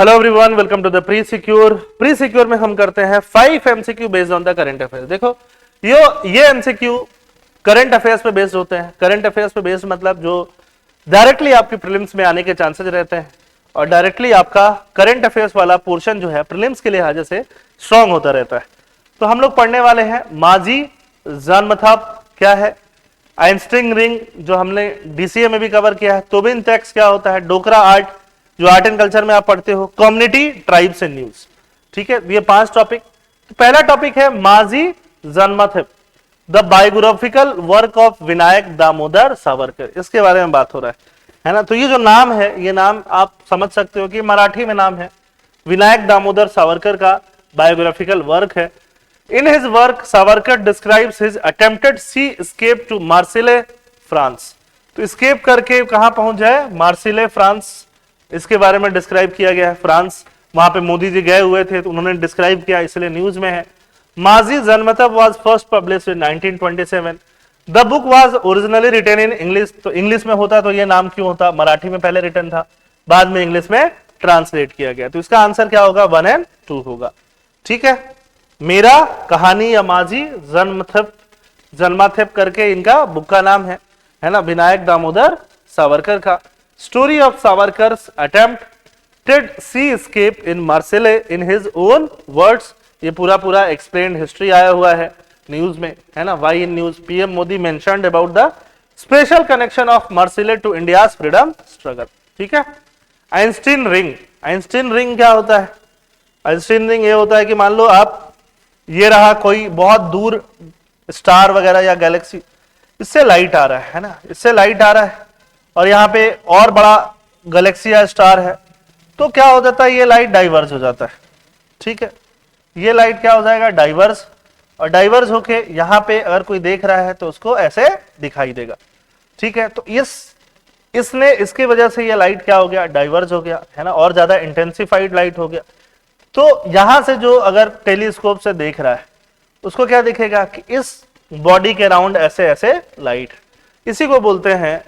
Hello everyone, welcome to the pre secure में हम करते हैं 5 MCQ based on the current affairs. देखो ये एमसीक्यू करंट अफेयर्स पे बेस्ड होते हैं। करंट अफेयर्स पे बेस्ड मतलब जो डायरेक्टली आपकी प्रीलिम्स में आने के चांसेस रहते हैं और डायरेक्टली आपका करंट अफेयर्स वाला पोर्शन जो है प्रीलिम्स के लिहाज से स्ट्रांग होता रहता है। तो हम लोग पढ़ने वाले हैं माजी जानमथाप क्या है, आइंस्टीन रिंग जो हमने डीसीए में भी कवर किया है, तोबिन टैक्स क्या होता है, डोकरा आर्ट जो आर्ट एंड कल्चर में आप पढ़ते हो, कम्युनिटी, ट्राइब्स एंड न्यूज। ठीक है, ये 5 टॉपिक। तो पहला टॉपिक है Majhi Janmathep, the biographical work of Vinayak Damodar Savarkar. इसके बारे में बात हो रहा है ना। तो ये जो नाम है, ये नाम आप समझ सकते हो कि मराठी में नाम है, विनायक दामोदर सावरकर का बायोग्राफिकल वर्क है। In his work Savarkar describes his attempted sea escape to Marseille France. तो एस्केप करके कहां पहुंच जाए, मार्सिले फ्रांस, इसके बारे में डिस्क्राइब किया गया है। फ्रांस, वहां पे मोदी जी गए हुए थे तो उन्होंने डिस्क्राइब किया, इसलिए न्यूज में है। Majhi Janmathep was first published in 1927। The book was originally written in English. तो इंग्लिश में होता तो ये नाम क्यों होता, मराठी में पहले रिटन था, बाद में इंग्लिश में ट्रांसलेट किया गया। तो इसका आंसर क्या होगा, 1 और 2 होगा। ठीक है, मेरा कहानी या माजी जानमथाप करके इनका बुक का नाम है ना, विनायक दामोदर सावरकर का। Story of Savarkar's attempted sea escape in Marseille in his own words. ये पूरा एक्सप्लेन्ड हिस्ट्री आया हुआ है न्यूज में, है ना। Why in news PM Modi mentioned about the special connection of Marseille to India's freedom struggle. ठीक है, आइंस्टीन रिंग क्या होता है, आइंस्टीन रिंग ये होता है कि मान लो आप, ये रहा कोई बहुत दूर स्टार वगैरह या गैलेक्सी, इससे लाइट आ रहा है ना, इससे लाइट आ रहा है और यहाँ पे और बड़ा गैलेक्सी या स्टार है, तो क्या हो जाता है, ये लाइट डाइवर्ज हो जाता है। ठीक है, ये लाइट क्या हो जाएगा, डाइवर्ज, और डाइवर्ज होके यहाँ पे अगर कोई देख रहा है तो उसको ऐसे दिखाई देगा। ठीक है, तो इसकी वजह से ये लाइट क्या हो गया, डाइवर्ज हो गया, है ना, और ज्यादा इंटेंसिफाइड लाइट हो गया। तो यहां से जो अगर टेलीस्कोप से देख रहा है उसको क्या दिखेगा कि इस बॉडी के अराउंड ऐसे ऐसे लाइट, इसी को बोलते हैं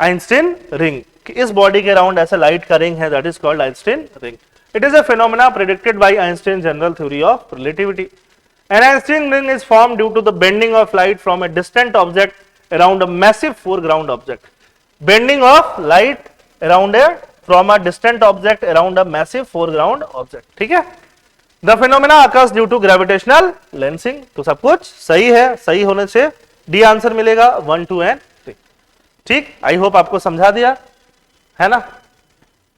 आइंस्टीन रिंग, कि इस बॉडी के अराउंड ऐसे लाइट का रिंग है, that is called Einstein ring. It is a phenomena predicted by Einstein general theory of relativity. An Einstein ring is formed due to the bending of light from a distant object around a massive foreground object. Bending of light from a distant object around a massive foreground object. ठीक है, The phenomena occurs due to gravitational lensing. तो सब कुछ सही है, सही होने से डी आंसर मिलेगा 1, 2 and 3। ठीक, आई होप आपको समझा दिया है ना।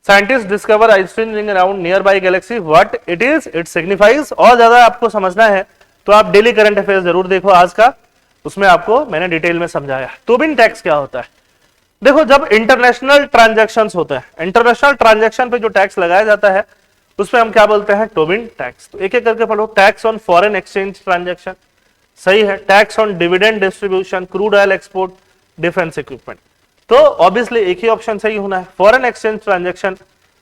Scientist discover Einstein ring around near by Galaxy, what it is, it signifies. और ज्यादा आपको समझना है तो आप डेली करंट अफेयर्स जरूर देखो आज का, उसमें आपको मैंने डिटेल में समझाया। टोबिन टैक्स क्या होता है, देखो जब इंटरनेशनल ट्रांजैक्शंस होते हैं, इंटरनेशनल ट्रांजैक्शन पे जो टैक्स लगाया जाता है उसमें हम क्या बोलते हैं, टोबिन टैक्स। तो एक एक करके पढ़ो। Tax on foreign exchange transaction, सही है। Tax on dividend distribution, crude oil export, defence equipment. तो ऑब्वियसली एक ही ऑप्शन सही होना है। फॉरेन एक्सचेंज ट्रांजैक्शन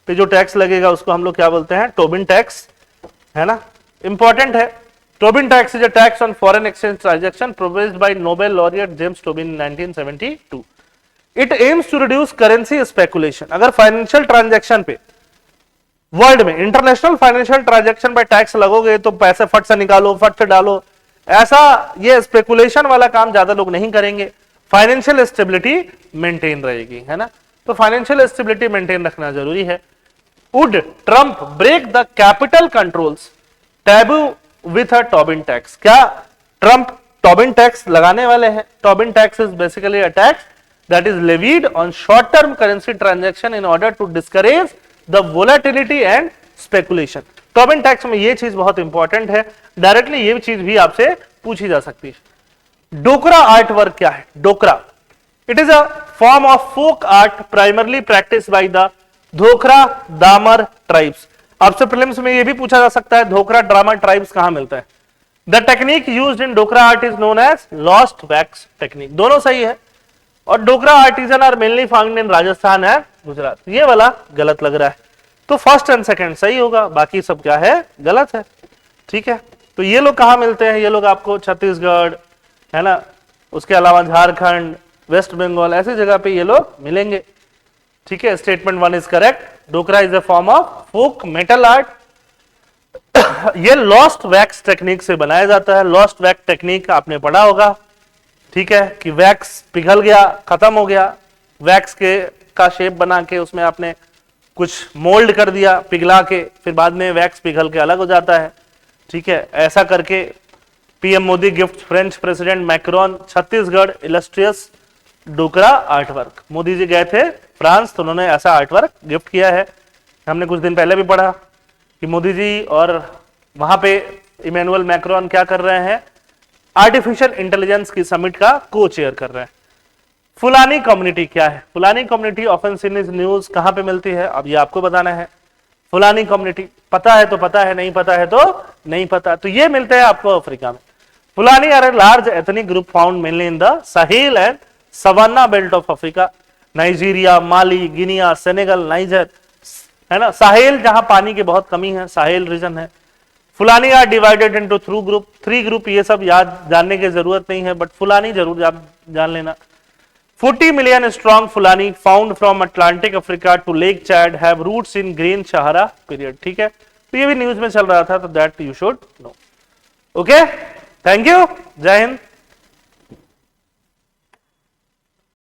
पे जो टैक्स लगेगा उसको हम लोग क्या बोलते हैं, टोबिन टैक्स, है ना, इंपॉर्टेंट है। Tobin tax is a tax on foreign exchange transaction proposed by Nobel laureate James Tobin in 1972। It aims to reduce currency speculation. अगर फाइनेंशियल ट्रांजैक्शन पे वर्ल्ड में, इंटरनेशनल फाइनेंशियल ट्रांजैक्शन पे tax लगोगे तो पैसे फट से निकालो, फट से डालो, ऐसा ये स्पेकुलेशन वाला काम ज्यादा लोग नहीं करेंगे। फाइनेंशियल स्टेबिलिटी मेंटेन रहेगी, है ना। तो फाइनेंशियल स्टेबिलिटी मेंटेन रखना जरूरी है। Would Trump break the capital controls taboo with a Tobin tax. क्या ट्रंप टोबिन टैक्स लगाने वाले हैं? Tobin tax is basically a tax that is levied on short term currency transaction in order to discourage the volatility and speculation. Tobin tax में ये चीज बहुत important है, directly ये चीज भी आपसे पूछी जा सकती है। डोकरा आर्ट वर्क क्या है? Dokra, it is a form of folk art primarily practice by the Dhokra Damar tribes. आपसे प्रीलिम्स में ये भी पूछा जा सकता है, धोकरा दामर ट्राइब्स कहां मिलता है? The technique used in Dokra art is known as lost wax technique. दोनों सही है। और Dokra artisan are mainly found in Rajasthan and Gujarat. ये वाला गलत लग रहा है, तो फर्स्ट एंड सेकंड सही होगा, बाकी सब क्या है, गलत है। ठीक है, तो ये लोग कहां मिलते हैं? ये लोग आपको छत्तीसगढ़, है ना, उसके अलावा झारखंड, वेस्ट बंगाल, ऐसी जगह पे ये लोग मिलेंगे। ठीक है, statement 1 is correct. Dokra is a form of folk metal art. ये लॉस्ट वैक्स टेक्निक से बनाया जाता है। लॉस्ट वैक्स टेक्निक आपने पढ़ा होगा, ठीक है, कि वैक्स पिघल गया, खत्म हो गया, वैक्स के का शेप बना के उसमें आपने कुछ मोल्ड कर दिया पिघला के, फिर बाद में वैक्स पिघल के अलग हो जाता है, ठीक है। ऐसा करके PM Modi gift French president Macron Chhattisgarh illustrious Dokra artwork. Modi ji गए थे फ्रांस तो उन्होंने ऐसा आर्टवर्क गिफ्ट किया है। हमने कुछ दिन पहले भी पढ़ा कि मोदी जी और वहां पे इमैनुअल मैक्रोन क्या कर रहे हैं, आर्टिफिशियल इंटेलिजेंस की समिट का को चेयर कर रहे हैं। फुलानी कम्युनिटी क्या है? Fulani community often seen in news कहां पे मिलती है? अब ये आपको बताना है। फुलानी कम्युनिटी पता है तो पता है, नहीं पता है तो नहीं पता। तो ये मिलते हैं आपको अफ्रीका में। Fulani are a large ethnic group found mainly in the Sahel and savanna belt of Africa, Nigeria, Mali, Guinea, Senegal, Niger, है ना। साहिल जहां पानी की बहुत कमी है, साहिल रीजन है। Fulani are divided into three group. ये सब याद जानने की जरूरत नहीं है, बट फुलानी जरूर आप जान लेना। 40 million strong Fulani found from Atlantic Africa to Lake Chad have roots in Green Sahara period, ठीक है। तो ये भी न्यूज में चल रहा था, तो that you should know. Okay, thank you, जय हिंद।